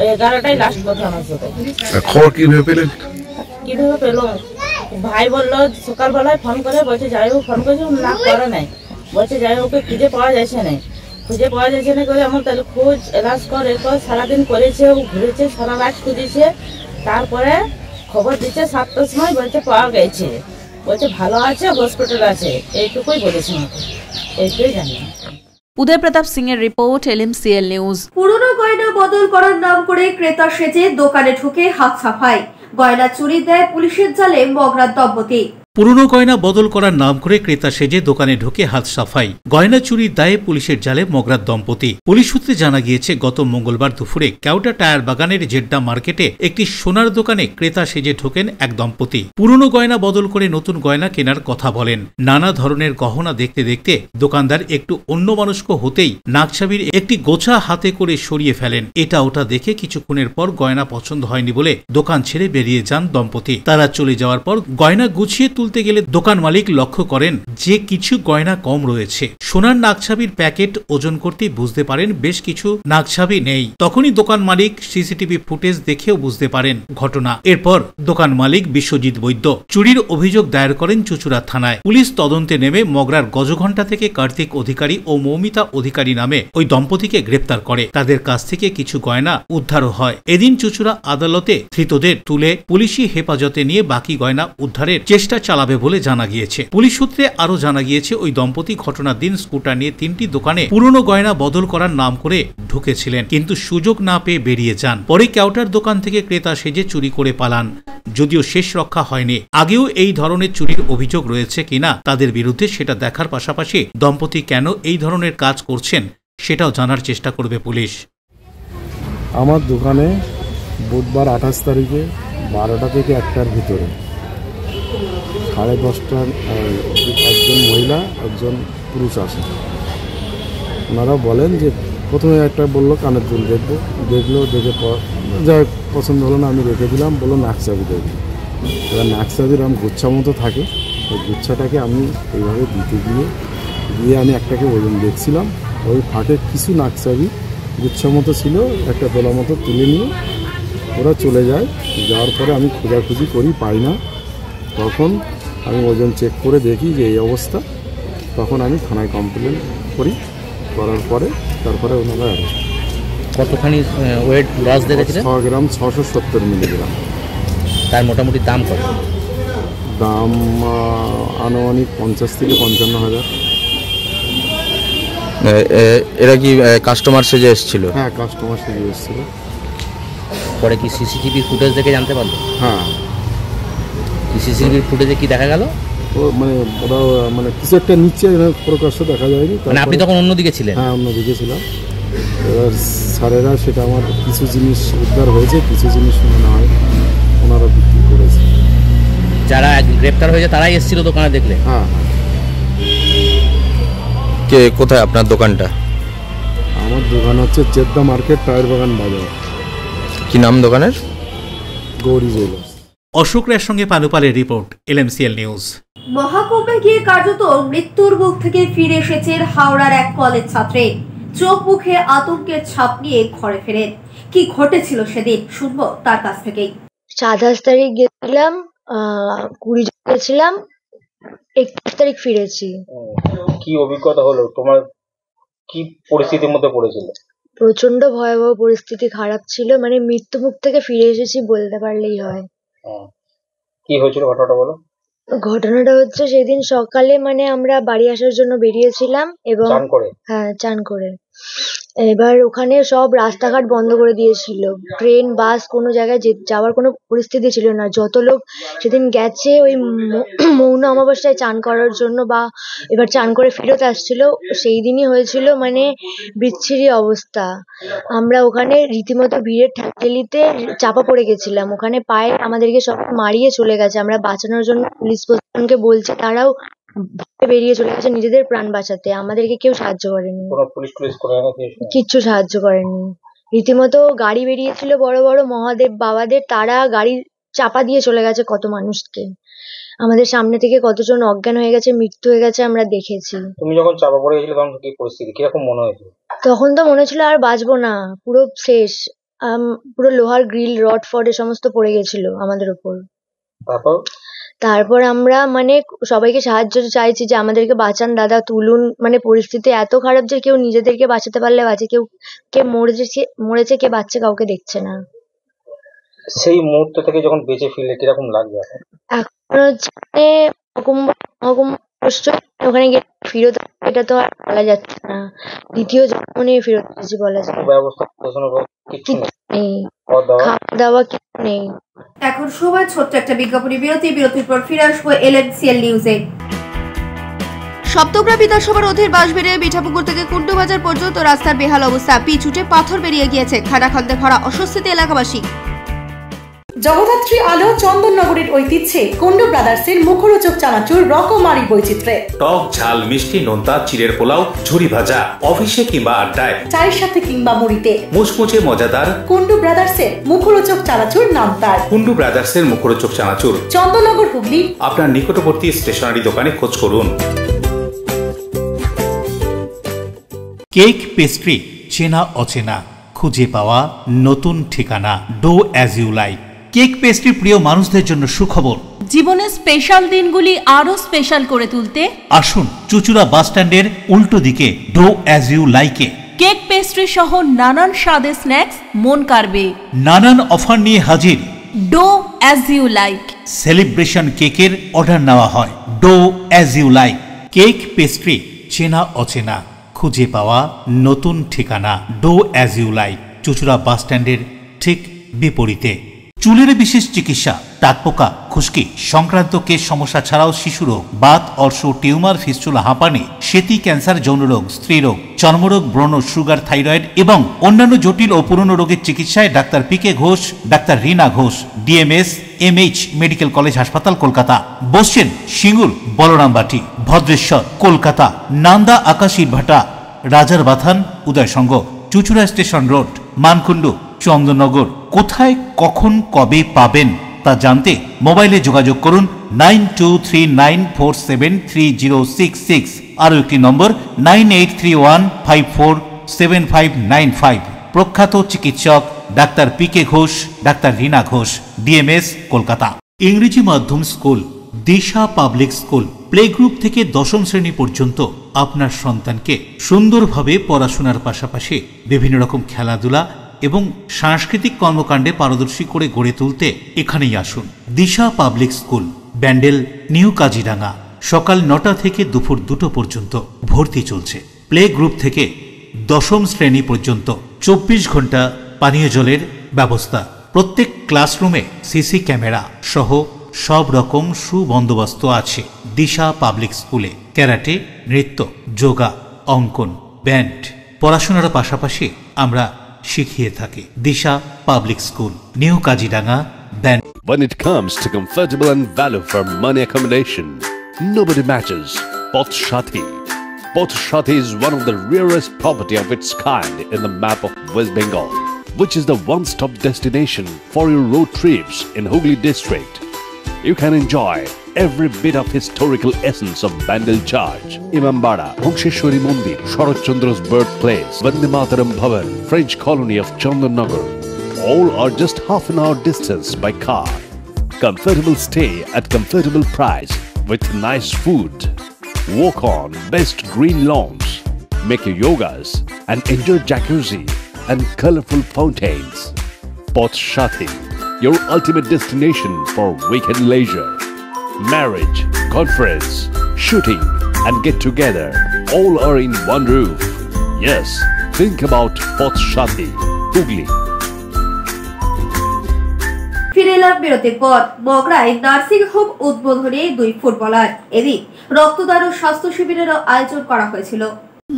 ওই 11টাই লাস্ট কথা আমার সাথে। খবর কিভাবে পেলেন? কিভাবে পেলো? ভাই বললো সকালবেলায় ফোন করে, বলছে যাই হোক ফোন করেছে, না করে নাই, বলছে যাই হোক খুঁজে পাওয়া যাচ্ছে না, খুঁজে পাওয়া যাচ্ছে না করে আমার তাহলে খোঁজ এলাজ করে সারাদিন করেছে, ও ঘুরেছে, সারা রাত খুঁজেছে। তারপরে খবর দিচ্ছে 7টার সময়, বলছে পাওয়া গেছে, বলছে ভালো আছে, হসপিটাল আছে, এইটুকুই বলেছে আমাকে, এইটুকুই জানি। উদয় প্রতাপ সিং এর রিপোর্ট, LMCL নিউজ। পুরনো গয়না বদল করার নাম করে ক্রেতা সেজে দোকানে ঢুকে হাত সাফাই, গয়না চুরি দেয় পুলিশের জালে মগরার দম্পতি। পুরনো গয়না বদল করার নাম করে ক্রেতা সেজে দোকানে ঢুকে হাত সাফাই, গয়না চুরির দায়ে পুলিশের জালে মগরার দম্পতি। পুলিশ সূত্রে জানা গিয়েছে, গত মঙ্গলবার দুপুরে কেওটা টায়ার বাগানের জেড্ডা মার্কেটে একটি সোনার দোকানে ক্রেতা সেজে ঢোকেন এক দম্পতি। পুরনো গয়না বদল করে নতুন গয়না কেনার কথা বলেন। নানা ধরনের গহনা দেখতে দেখতে দোকানদার একটু অন্যমনস্ক হতেই নাকছাবির একটি গোছা হাতে করে সরিয়ে ফেলেন। এটা ওটা দেখে কিছুক্ষণের পর গয়না পছন্দ হয়নি বলে দোকান ছেড়ে বেরিয়ে যান দম্পতি। তারা চলে যাওয়ার পর গয়না গুছিয়ে তুলতে গেলে দোকান মালিক লক্ষ্য করেন যে কিছু গয়না কম রয়েছে। সোনার নাকছাবির প্যাকেট ওজন করতে বুঝতে পারেন বেশ কিছু নাকছাবি নেই। তখনই দোকান মালিক সিসিটিভি ফুটেজ দেখেও বুঝতে পারেন ঘটনা। এরপর দোকান মালিক বিশ্বজিৎ বৈদ্য চুরির অভিযোগ দায়ের করেন চুচুড়া থানায়। পুলিশ তদন্তে নেমে মগরার গজঘণ্টা থেকে কার্তিক অধিকারী ও মৌমিতা অধিকারী নামে ওই দম্পতিকে গ্রেপ্তার করে। তাদের কাছ থেকে কিছু গয়না উদ্ধারও হয়। এদিন চুচুড়া আদালতে ধৃতদের তুলে পুলিশি হেফাজতে নিয়ে বাকি গয়না উদ্ধারের চেষ্টা চালাবে বলে জানা গিয়েছে। পুলিশ সূত্রে আরো জানা গিয়েছে, ওই দম্পতি ঘটনার দিন স্কুটার নিয়ে 3টি দোকানে পুরনো গয়না বদল করার নাম করে ঢুকেছিলেন, কিন্তু সুযোগ না পেয়ে বেরিয়ে যান। পরে কেওটার দোকান থেকে ক্রেতা সেজে চুরি করে পালান, যদিও শেষ রক্ষা হয়নি। আগেও এই ধরনের চুরির অভিযোগ রয়েছে কিনা তাদের বিরুদ্ধে সেটা দেখার পাশাপাশি দম্পতি কেন এই ধরনের কাজ করছেন সেটাও জানার চেষ্টা করবে পুলিশ। আমার দোকানে বুধবার 28 তারিখে 12টা থেকে 1টার ভিতরে 10:30টার একজন মহিলা একজন পুরুষ আসে। ওনারা বলেন যে প্রথমে একটা বললো কানের দুল দেখবো, দেখলো, দেখে যা পছন্দ হলো না, আমি রেখে দিলাম, বললো নাকছাবি দেখবো। এবার নাকছাবির আমি গুচ্ছা মতো থাকে, ওই গুচ্ছাটাকে আমি এইভাবে দিতে গিয়ে আমি একটাকে ওজন দেখছিলাম, ওই ফাঁকে কিছু নাকছাবি গুচ্ছা মতো ছিল, একটা দোলা মতো তুলে নিয়ে ওরা চলে যায়। যাওয়ার পরে আমি খোঁজাখুঁজি করি, পাই না। তখন আমি ওজন চেক করে দেখি যে এই অবস্থা, তখন আমি থানায় কমপ্লেন করি, করার পরে তারপরে ওনারা অ্যারেস্ট। কতখানি ওয়েট লস দেখেছিলেন? 6 গ্রাম 670 মিলিগ্রাম। তার মোটামুটি দাম কত? দাম আনুমানিক 50 থেকে 55 হাজার। এরা কি কাস্টমার সেজে এসেছিল? হ্যাঁ, কাস্টমার সেজে এসেছিল। পরে কি সিসিটিভি ফুটেজ দেখে জানতে পারলো? হ্যাঁ। সিসিটিভি ফুটেজে কি দেখা গেল? ও ওরা কিছু একটা নিচ্ছে, প্রকাশ্য দেখা যায়নি। আপনি তখন অন্যদিকে ছিলেন? হ্যাঁ, অন্যদিকে ছিলাম। এবার স্যারেরা সেটা আমার কিছু জিনিস উদ্ধার হয়েছে, কিছু জিনিস মনে হয় ওনারা বিক্রি করেছে। যারা গ্রেপ্তার হয়েছে তারাই এসেছিল দোকানে দেখলে? হ্যাঁ। কে কোথায় আপনার দোকানটা? আমার দোকান হচ্ছে জেদ্দা মার্কেট, টায়ার বাগান বাজার। কি নাম দোকানের? গৌরী জুয়েলার্স। অশোক রায়ের সঙ্গে পানুপালের রিপোর্ট, LMCL নিউজ। মহাকুম্ভে গিয়ে কার্যত মৃত্যুর মুখ থেকে ফিরে এসেছেন হাওড়ার এক কলেজ ছাত্রী। চোখ মুখে আতঙ্কের ছাপ নিয়ে ঘরে ফেরেন। কি ঘটেছিল সেদিন শুনবো তার কাছ থেকেই। 27 তারিখ গেছিলাম, 20 গেছিলাম, 31 তারিখ ফিরেছি। কি অভিজ্ঞতা হলো তোমার? কি পরিস্থিতির মধ্যে পড়েছিল? প্রচন্ড ভয়াবহ পরিস্থিতি, খারাপ ছিল, মানে মৃত্যু মুখ থেকে ফিরে এসেছি বলতে পারলেই হয়। কি হয়েছিল ঘটনাটা বলো। ঘটনাটা হচ্ছে সেদিন সকালে মানে আমরা বাড়ি আসার জন্য বেরিয়েছিলাম এবং হ্যাঁ চান করে, এবার ওখানে সব রাস্তাঘাট বন্ধ করে দিয়েছিল, ট্রেন বাস কোনো জায়গায় যাওয়ার কোনো পরিস্থিতি ছিল না। যত লোক সেদিন গেছে ওই মৌন অমাবস্যায় চান করার জন্য বা এবার চান করে ফেরত আসছিল, সেই দিনই হয়েছিল মানে বিচ্ছিরি অবস্থা। আমরা ওখানে রীতিমতো ভিড়ের ঠেলাঠেলিতে চাপা পড়ে গেছিলাম, ওখানে পায়ে আমাদেরকে সব মারিয়ে চলে গেছে। আমরা বাঁচানোর জন্য পুলিশ প্রশাসনকে বলছি, তারাও বেরিয়ে চলে গেছে নিজেদের প্রাণ বাঁচাতে, আমাদেরকে কেউ সাহায্য করেনি, কিচ্ছু সাহায্য করেনি। রীতিমতো গাড়ি বেরিয়েছিল বড় বড় মহাদেব বাবাদের, তারা গাড়ি চাপা দিয়ে চলে গেছে কত মানুষকে। আমাদের সামনে থেকে কতজন অজ্ঞান হয়ে গেছে, মৃত্যু হয়ে গেছে আমরা দেখেছি। তুমি যখন চাপা পড়ে গেছিলে তখন কি পরিস্থিতি, কিরকম মনে হয়েছিল? তখন তো মনে হচ্ছিল আর বাঁচবো না, পুরো শেষ, পুরো লোহার গ্রিল রড ফড এ সমস্ত পড়ে গেছিল আমাদের উপর। তারপর আমরা মানে সবাইকে সাহায্য চাইছি যে আমাদেরকে বাঁচান দাদা, তুলুন, মানে পরিস্থিতি এত খারাপ যে কেউ নিজেদেরকে বাঁচাতে পারলে বাঁচে, কেউ কে মরেছে কে বাঁচছে কাউকে দেখছে না। সেই মুহূর্ত থেকে যখন বেঁচে ফিরলে কিরকম লাগবে? এখন হচ্ছে ওখানে গিয়ে ফিরত, এটা তো আর বলা যাচ্ছে না, দ্বিতীয় জন্মনে ফিরত এসেছি বলা যায়। নেই, খাওয়া দাওয়া কিছু নেই। এখন সময় ছোট্ট একটা বিজ্ঞাপনী বিরতির পর ফিরে আসবো LMCL নিউজে। সপ্তগ্রাম বিধানসভার অধীর বাঁশবেড়ে মিঠাপুকুর থেকে কুন্ডু বাজার পর্যন্ত রাস্তার বেহাল অবস্থা, পিচ উঠে পাথর বেরিয়ে গিয়েছে, খানাখন্দে ভরা অস্বস্তিতে এলাকাবাসী। জগদ্ধাত্রী আলো চন্দননগরের ঐতিহ্যে কুন্ডু ব্রাদার্সের মুখরোচক চানাচুর রকমারি বৈচিত্র্যে, টক ঝাল মিষ্টি নোনতা চিড়ের পোলাও ঝুরি ভাজা, অফিসে কিংবা আড্ডায়, চায়ের সাথে কিংবা মুড়িতে মুচমুচে মজাদার কুন্ডু ব্রাদার্সের মুখরোচক চানাচুর নাম তার। কুন্ডু ব্রাদার্সের মুখরোচক চানাচুর চন্দননগর হুগলি। আপনার নিকটবর্তী স্টেশনারি দোকানে খোঁজ করুন। কেক পেস্ট্রি, চেনা অচেনা, খুঁজে পাওয়া নতুন ঠিকানা, do as you like. Cake pastry প্রিয় মানুষদের জন্য সুখবর, জীবনের স্পেশাল দিনগুলি আরো স্পেশাল করে তুলতে আসুন চুচুড়া বাস স্ট্যান্ডের উল্টো দিকে ডো অ্যাজ ইউ লাইকে। কেক পেস্ট্রি সহ নানান স্বাদের স্ন্যাক্স মন কাড়বে, নানান অফার নিয়ে হাজির do as you like. Celebration কেকের অর্ডার নেওয়া হয়, do as you like. Cake pastry, চেনা অচেনা, খুঁজে পাওয়া নতুন ঠিকানা, do as you like, Chuchura bus স্ট্যান্ডের ঠিক বিপরীতে। চুলের বিশেষ চিকিৎসা, টাকপোকা, খুশকি সংক্রান্ত কেশ সমস্যা ছাড়াও শিশুরোগ, বাত, অর্শ, টিউমার, ফিস্টুলা, হাঁপানি, সেতি, ক্যান্সার, যৌনরোগ, স্ত্রীরোগ, চর্মরোগ, ব্রণ, সুগার, থাইরয়েড এবং অন্যান্য জটিল ও পুরনো রোগের চিকিৎসায় doctor PK Ghosh, doctor Rina Ghosh, DMS MH medical college হাসপাতাল, কলকাতা। বসছেন সিঙ্গুর, বলরামবাটি, ভদ্রেশ্বর, কলকাতা, নান্দা, আকাশ ইটভাটা, রাজার বাথান, উদয়সঙ্গ, চুচুড়া স্টেশন রোড, মানকুণ্ডু, চন্দননগর। কোথায়, কখন, কবে পাবেন তা জানতে মোবাইলে যোগাযোগ করুন 9239473066, আরও একটি নম্বর 9831547595। প্রখ্যাত চিকিৎসক doctor PK Ghosh, doctor Rina Ghosh, DMS, Kolkata. ইংরেজি মাধ্যম স্কুল দিশা পাবলিক স্কুল, প্লে গ্রুপ থেকে 10ম শ্রেণী পর্যন্ত আপনার সন্তানকে সুন্দরভাবে পড়াশোনার পাশাপাশি বিভিন্ন রকম খেলাধুলা এবং সাংস্কৃতিক কর্মকাণ্ডে পারদর্শী করে গড়ে তুলতে এখানেই আসুন। Disha public school, Bandel, new Kaziranga. সকাল 9টা থেকে দুপুর 2টো পর্যন্ত ভর্তি চলছে। প্লে গ্রুপ থেকে 10ম শ্রেণী পর্যন্ত 24 ঘন্টা পানীয় জলের ব্যবস্থা। প্রত্যেক ক্লাসরুমে CC ক্যামেরা সহ সব রকম সুবন্দোবস্ত আছে। দিশা পাবলিক স্কুলে ক্যারাটে, নৃত্য, যোগা, অঙ্কন, ব্যান্ড পড়াশোনার পাশাপাশি আমরা শিখিয়ে থাকি। Disha public school, new Kaziranga, ব্যান্ড। When it comes to comfortable and value for money accommodation, nobody matches Poth Shathi. Poth Shathi is one of the rarest property of its kind in the map of West Bengal, which is the one-stop destination for your road trips in Hooghly district. You can enjoy every bit of historical essence of Bandel Charge, Imambara, Bhongsheshwari Mandir, Sharat Chandra's birthplace, Vande Mataram Bhavan, French colony of Chandannagar. All are just half an hour distance by car. Comfortable stay at comfortable price with nice food. Walk on best green lawns, make your yogas and enjoy jacuzzi and colorful fountains. Poth Shathi, your ultimate destination for weekend leisure. Marriage, conference, shooting and get together all are in one roof. Yes, think about Poth Shathi, Hugli. ফিরে এলাম বিরতির পর। মগরায় nursing home উদ্বোধনে 2 footballer. এদিন রক্তদান ও স্বাস্থ্য শিবিরেরও আয়োজন করা হয়েছিল।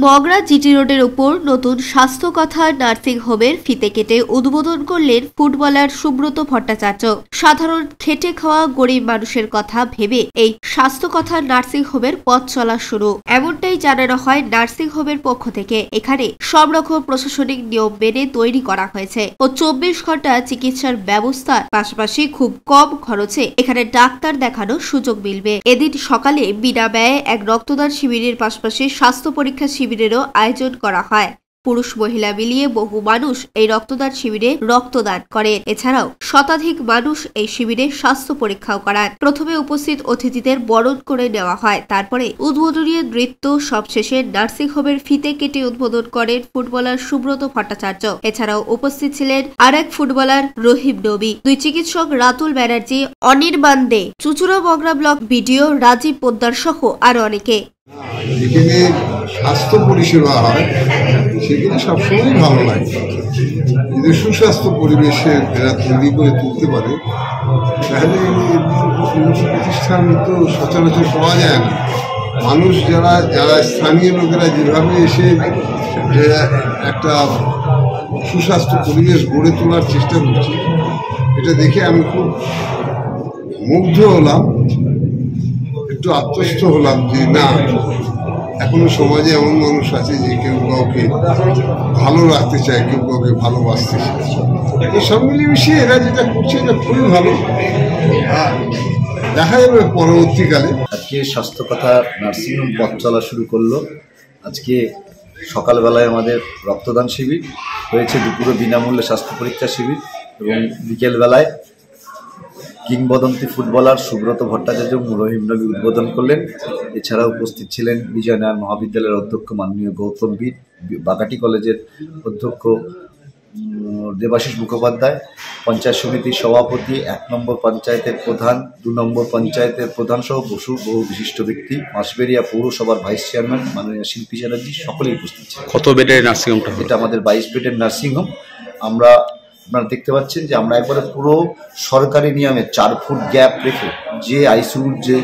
মগরা জিটি রোডের উপর নতুন স্বাস্থ্য কথা নার্সিং হোমের ফিতে কেটে উদ্বোধন করলেন ফুটবলার সুব্রত ভট্টাচার্য। সাধারণ খেটে খাওয়া গরিব মানুষের কথা ভেবে এই স্বাস্থ্য কথা নার্সিং হোমের পথ চলা শুরু, এমনটাই জানানো হয় নার্সিং হোমের পক্ষ থেকে। এখানে সব রকম প্রশাসনিক নিয়ম মেনে তৈরি করা হয়েছে ও 24 ঘন্টা চিকিৎসার ব্যবস্থার পাশাপাশি খুব কম খরচে এখানে ডাক্তার দেখানোর সুযোগ মিলবে। এদিন সকালে বিনা ব্যয়ে এক রক্তদান শিবিরের পাশাপাশি স্বাস্থ্য পরীক্ষা শিবিরেরও আয়োজন করা হয়। পুরুষ মহিলা মিলিয়ে বহু মানুষ এই রক্তদান শিবিরে রক্তদান করেন। এছাড়াও শতাধিক মানুষ এই শিবিরে স্বাস্থ্য পরীক্ষাও করান। প্রথমে উপস্থিত অতিথিদের বরণ করে নেওয়া হয়, তারপরে উদ্বোধনী নৃত্য, সবশেষে নার্সিং হোমের ফিতে কেটে উদ্বোধন করেন ফুটবলার সুব্রত ভট্টাচার্য। এছাড়াও উপস্থিত ছিলেন আরেক ফুটবলার রহিম নবী, 2 চিকিৎসক রাতুল ব্যানার্জি, অনির্বাণ দে, চুচুড়া মগরা ব্লক বিডিও রাজীব পোদ্দার সহ আরো অনেকে। যেখানে স্বাস্থ্য পরিষেবা হয় সেখানে সবসময় ভালো লাগে। যদি সুস্বাস্থ্য পরিবেশে এরা তৈরি করে তুলতে পারে তাহলে প্রতিষ্ঠান তো সচরাচর পাওয়া যায় না। মানুষ যারা স্থানীয় লোকেরা যেভাবে এসে একটা সুস্বাস্থ্য পরিবেশ গড়ে তোলার চেষ্টা করছে, এটা দেখে আমি খুব মুগ্ধ হলাম, একটু আত্মস্থ হলাম যে না, এখনো সমাজে এমন মানুষ আছে যে কেউ কাউকে ভালো রাখতে চায়, কেউ কাউকে ভালোবাসতে চায়। এই সব মিলিয়ে এরা যেটা করছে এটা খুবই ভালো। দেখা যাবে পরবর্তীকালে। আজকে স্বাস্থ্য কথা নার্সিংহোম পথ চলা শুরু করলো। আজকে সকালবেলায় আমাদের রক্তদান শিবির হয়েছে, দুপুরে বিনামূল্যে স্বাস্থ্য পরীক্ষা শিবির এবং বিকেলবেলায় কিংবদন্তি ফুটবলার সুব্রত ভট্টাচার্য রহিম নবী উদ্বোধন করলেন। এছাড়া উপস্থিত ছিলেন বিজয়নগর মহাবিদ্যালয়ের অধ্যক্ষ মাননীয় গৌতম বীর, বাগাটি কলেজের অধ্যক্ষ দেবাশিস মুখোপাধ্যায়, পঞ্চায়েত সমিতির সভাপতি, 1 নম্বর পঞ্চায়েতের প্রধান, 2 নম্বর পঞ্চায়েতের প্রধান সহ বহু বিশিষ্ট ব্যক্তি, মাসবেরিয়া পৌরসভার ভাইস চেয়ারম্যান মাননীয় শিল্পী চ্যাটার্জি, সকলেই উপস্থিত ছিলেন। কত বেডের নার্সিংহোমটা? এটা আমাদের 22 বেডের নার্সিংহোম। আপনারা দেখতে পাচ্ছেন যে আমরা একবারে পুরো সরকারি নিয়মে 4 ফুট গ্যাপ রেখে যে আইসিইউর যে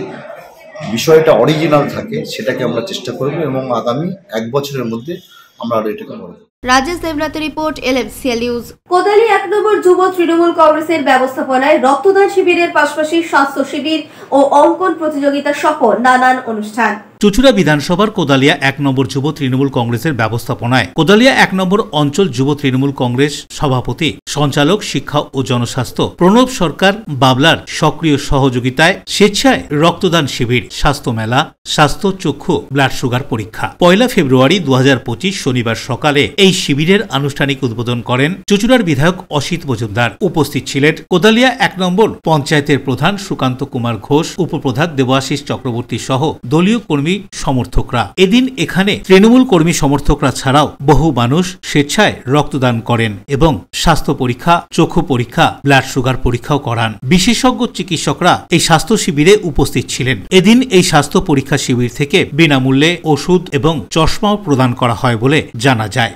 বিষয়টা অরিজিনাল থাকে সেটাকে আমরা চেষ্টা করব এবং আগামী 1 বছরের মধ্যে আমরা আরো এটাকে করব। রাজেশ দেবনাথের রিপোর্ট, LMCL নিউজ। কোদালি 1 নম্বর যুব তৃণমূল কংগ্রেসের ব্যবস্থাপনায় রক্তদান শিবিরের পাশাপাশি স্বাস্থ্য শিবির ও অঙ্কন প্রতিযোগিতা সহ নানান অনুষ্ঠান। চুচুড়া বিধানসভার কোদালিয়া 1 নম্বর যুব তৃণমূল কংগ্রেসের ব্যবস্থাপনায় কোদালিয়া 1 নম্বর অঞ্চল যুব তৃণমূল কংগ্রেস সভাপতি, সঞ্চালক শিক্ষা ও জনস্বাস্থ্য প্রণব সরকার বাবলার সক্রিয় সহযোগিতায় স্বেচ্ছায় রক্তদান শিবির, স্বাস্থ্য মেলা, স্বাস্থ্য চক্ষু ব্লাড সুগার পরীক্ষা 1 ফেব্রুয়ারি 2025 শনিবার সকালে এই শিবিরের আনুষ্ঠানিক উদ্বোধন করেন চুচুড়ার বিধায়ক অসিত মজুমদার। উপস্থিত ছিলেন কোদালিয়া 1 নম্বর পঞ্চায়েতের প্রধান সুকান্ত কুমার ঘোষ, উপপ্রধান দেবাশিস চক্রবর্তী সহ দলীয় কর্মী সমর্থকরা। এদিন এখানে তৃণমূল কর্মী সমর্থকরা ছাড়াও বহু মানুষ স্বেচ্ছায় রক্তদান করেন এবং স্বাস্থ্য পরীক্ষা, চক্ষু পরীক্ষা, ব্লাড সুগার পরীক্ষাও করান। বিশেষজ্ঞ চিকিৎসকরা এই স্বাস্থ্য শিবিরে উপস্থিত ছিলেন। এদিন এই স্বাস্থ্য পরীক্ষা শিবির থেকে বিনামূল্যে ওষুধ এবং চশমাও প্রদান করা হয় বলে জানা যায়।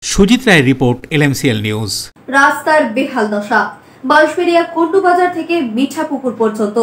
সুজিত রায়ের রিপোর্ট, LMCL নিউজ। রাস্তার বেহাল দশা, বাঁশবেড়িয়া কুন্ডু বাজার থেকে মিঠাপুকুর পর্যন্ত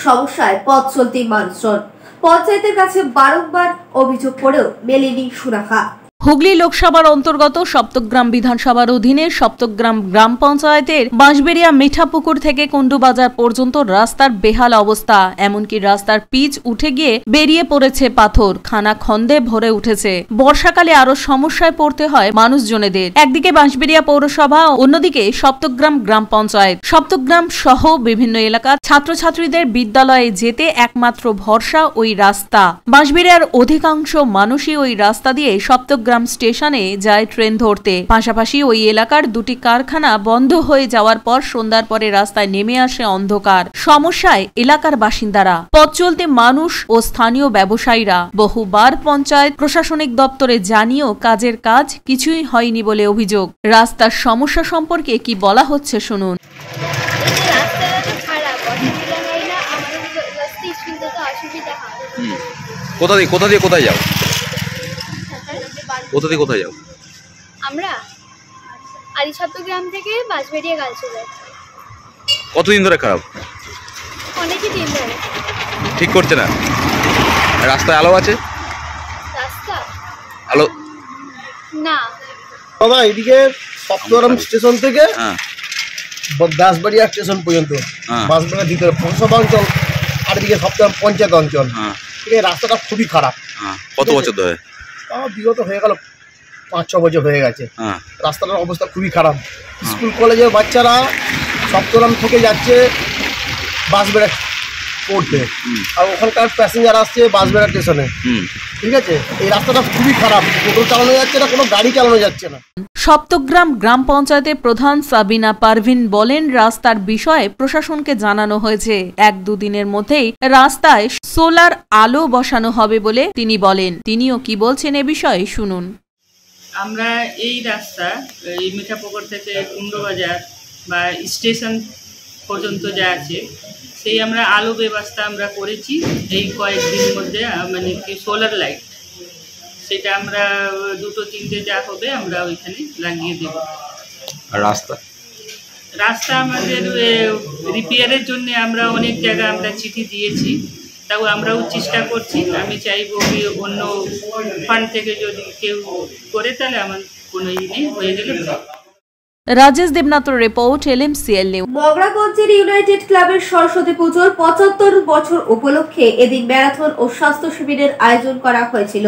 সমস্যায় পথ চলতি মানুষজন। পঞ্চায়েতের কাছে বারংবার অভিযোগ করেও মেলেনি সুরাহা। হুগলি লোকসভার অন্তর্গত সপ্তগ্রাম বিধানসভার অধীনে সপ্তগ্রাম গ্রাম পঞ্চায়েতের বাঁশবেড়িয়া মিঠাপুকুর থেকে কুণ্ডুবাজার পর্যন্ত রাস্তার বেহাল অবস্থা, এমনকি রাস্তার পিচ উঠে গিয়ে বেরিয়ে পড়েছে পাথর, খানা খন্দে ভরে উঠেছে। বর্ষাকালে আরো সমস্যায় পড়তে হয় মানুষজনেদের। একদিকে বাঁশবেড়িয়া পৌরসভা, অন্যদিকে সপ্তগ্রাম গ্রাম পঞ্চায়েত। সপ্তগ্রাম সহ বিভিন্ন এলাকার ছাত্রছাত্রীদের বিদ্যালয়ে যেতে একমাত্র ভরসা ওই রাস্তা। বাঁশবেড়িয়ার অধিকাংশ মানুষই ওই রাস্তা দিয়ে সপ্তগ্রাম স্টেশনে যায় ট্রেন ধরতে। পাশাপাশি ওই এলাকার দুটি কারখানা বন্ধ হয়ে যাওয়ার পর সন্ধ্যার পরে রাস্তায় নেমে আসে অন্ধকার। সমস্যায় এলাকার বাসিন্দারা, পথ চলতে মানুষ ও স্থানীয় ব্যবসায়ীরা। বহুবার পঞ্চায়েত প্রশাসনিক দপ্তরে জানিয়েও কাজের কাজ কিছুই হয়নি বলে অভিযোগ। রাস্তার সমস্যা সম্পর্কে কি বলা হচ্ছে শুনুন। কোথা দিয়ে কোথায় যাও? কোথা দিয়ে কোথায় যাও? আমরা সপ্তগ্রাম থেকে বাঁশবেড়িয়া গার্লস স্কুলে। কতদিন ধরে খারাপ? অনেকই দিন ধরে। ঠিক করছে না? রাস্তায় আলো আছে? রাস্তা আলো না বাবা, এদিকে সপ্তগ্রাম স্টেশন থেকে দাসবাড়িয়া স্টেশন পর্যন্ত বাঁশবেড়িয়ার ভিতরে পৌরসভা অঞ্চল, আর এদিকে সপ্তগ্রাম পঞ্চায়েত অঞ্চল। ঠিক আছে, রাস্তাটা খুবই খারাপ। কত বছর ধরে? বিগত হয়ে গেল 5-6 বছর হয়ে গেছে। রাস্তাটার অবস্থা খুবই খারাপ। স্কুল কলেজের বাচ্চারা সপ্তগ্রাম থেকে যাচ্ছে বাঁশবেড়িয়া পড়তে, আর ওখানকার প্যাসেঞ্জার আসছে বাঁশবেড়িয়া স্টেশনে। ঠিক আছে, এই রাস্তাটা খুবই খারাপ, টোটো চালানো যাচ্ছে না, কোনো গাড়ি চালানো যাচ্ছে না। সপ্তগ্রাম গ্রাম পঞ্চায়েতের প্রধান সাবিনা পারভিন বলেন, রাস্তার বিষয়ে প্রশাসনকে জানানো হয়েছে। 1-2 দিনের মধ্যেই রাস্তায় সোলার আলো বসানো হবে বলে তিনি বলেন। তিনিও কি বলছেন এ বিষয়ে শুনুন। আমরা এই রাস্তা এই মিঠাপুকুর থেকে কুণ্ডবাজার বা স্টেশন পর্যন্ত যা আছে সেই আমরা আলো ব্যবস্থা আমরা করেছি এই কয়েকদিনের মধ্যে, মানে কি সোলার লাইট, সেটা আমরা 2-3টে যা হবে আমরা ওইখানে লাগিয়ে দেব। রাস্তা আমাদের রিপেয়ারের জন্য আমরা অনেক জায়গায় আমরা চিঠি দিয়েছি, তাও আমরাও চেষ্টা করছি। আমি চাইবো কি অন্য ফান্ড থেকে যদি কেউ করে তাহলে আমার কোনো নেই, হয়ে গেলে। রাজেশ দেবনাথর রিপোর্ট, LMCL নিউজ। মগরাগঞ্জের ইউনাইটেড ক্লাবের সরস্বতী পুজোর 75 বছর উপলক্ষে এদিন ম্যারাথন ও স্বাস্থ্য শিবিরের আয়োজন করা হয়েছিল।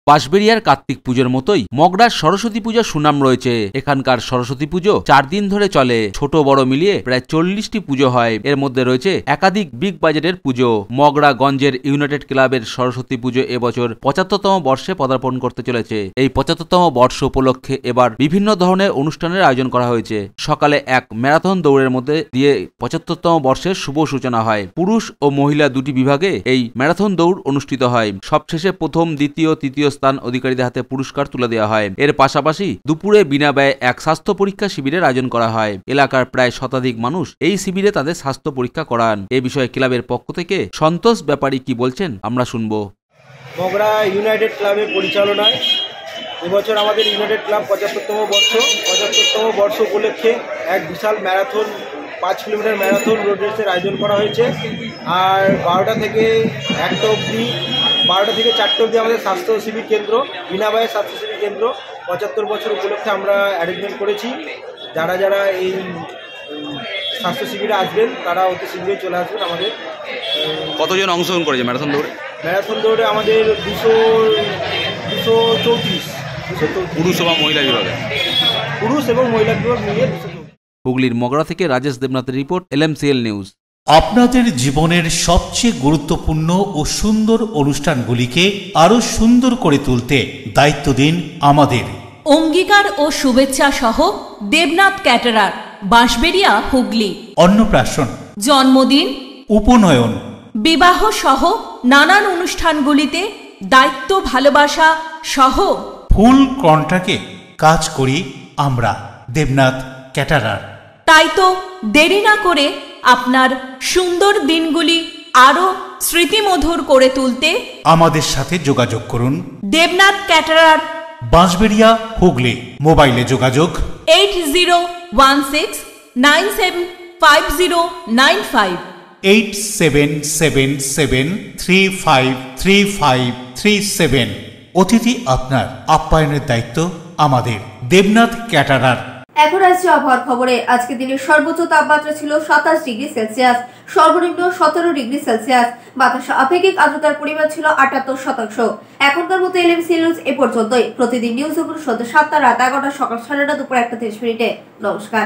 বাঁশবেড়িয়ার কার্তিক পুজোর মতোই মগরার সরস্বতী পূজার সুনাম রয়েছে। এখানকার সরস্বতী পুজো 4 দিন ধরে চলে। ছোট বড় মিলিয়ে প্রায় 40টি পুজো হয়। এর মধ্যে রয়েছে একাধিক বিগ বাজারের পুজো। মগরাগঞ্জের ইউনাইটেড ক্লাবের সরস্বতী পুজো এবছর 75তম বর্ষে পদার্পণ করতে চলেছে। এই 75তম বর্ষ উপলক্ষে এবার বিভিন্ন ধরনের অনুষ্ঠানের আয়োজন করা হয়েছে। সকালে এক ম্যারাথন দৌড়ের মধ্যে দিয়ে 75তম বর্ষের শুভ সূচনা হয়। পুরুষ ও মহিলা দুটি বিভাগে এই ম্যারাথন দৌড় অনুষ্ঠিত হয়। সবশেষে প্রথম, দ্বিতীয়, তৃতীয় স্থান অধিকারীদের হাতে পুরস্কার তুলে দেওয়া হয়। এর পাশাপাশি দুপুরে বিনা ব্যয়ে এক স্বাস্থ্য পরীক্ষা শিবিরের আয়োজন করা হয়। এলাকার প্রায় শতাধিক মানুষ এই শিবিরে তাদের স্বাস্থ্য পরীক্ষা করান। এ বিষয়ে ক্লাবের পক্ষ থেকে সন্তোষ ব্যাপারী কি বলছেন আমরা শুনবো। মগরা ইউনাইটেড ক্লাবের পরিচালনায় এবছর আমাদের ইউনাইটেড ক্লাব 75তম বর্ষ উপলক্ষে এক বিশাল ম্যারাথন, 5 কিলোমিটার ম্যারাথন রোড রেসের আয়োজন করা হয়েছে। আর 12টা থেকে 1টা অবধি, 12টা থেকে 4টা অবধি আমাদের স্বাস্থ্য শিবির কেন্দ্র, বিনাবায়ে স্বাস্থ্য শিবির কেন্দ্র 75 বছর উপলক্ষে আমরা অ্যারেঞ্জমেন্ট করেছি। যারা যারা এই স্বাস্থ্য শিবিরে আসবেন তারা অতি শীঘ্রই চলে আসবেন আমাদের। কতজন অংশগ্রহণ করেছে ম্যারাথন দৌড়ে? ম্যারাথন দৌড়ে আমাদের 234 পুরুষ এবং মহিলা বিভাগে, পুরুষ এবং মহিলা বিভাগ মিলিয়ে 234। হুগলির মগরা থেকে রাজেশ দেবনাথের রিপোর্ট, LMCL নিউজ। আপনাদের জীবনের সবচেয়ে গুরুত্বপূর্ণ ও সুন্দর অনুষ্ঠানগুলিকে আরো সুন্দর করে তুলতে দায়িত্ব দিন আমাদের। অঙ্গীকার ও শুভেচ্ছা সহ দেবনাথ ক্যাটারার, বাঁশবেড়িয়া, হুগলি। অন্নপ্রাশন, জন্মদিন, উপনয়ন, বিবাহ সহ নানান অনুষ্ঠানগুলিতে দায়িত্ব, ভালোবাসা সহ ফুল কন্ট্রাক্টে কাজ করি আমরা, দেবনাথ ক্যাটারার। তাই তো দেরি না করে আপনার সুন্দর দিনগুলি আরো স্মৃতিমধুর করে তুলতে আমাদের সাথে যোগাযোগ করুন। দেবনাথ ক্যাটারার, বাঁশবেড়িয়া, হুগলি। মোবাইলে যোগাযোগ 8016975095, 8777353537, অতিথি আপনার, আপ্যায়নের দায়িত্ব আমাদের। দেবনাথ ক্যাটারার। এখন আসছে আবহাওয়ার খবরে। আজকে দিনের সর্বোচ্চ তাপমাত্রা ছিল 27 ডিগ্রি সেলসিয়াস, সর্বনিম্ন 17 ডিগ্রি সেলসিয়াস। বাতাসে আপেক্ষিক আর্দ্রতার পরিমাণ ছিল 78%। এখনকার মতো এলএমসি নিউজ এ পর্যন্তই। প্রতিদিন নিউজ উপর সন্ধ্যা 7টা, রাত 11টা, সকাল 9:30, দুপুর 1:30। নমস্কার।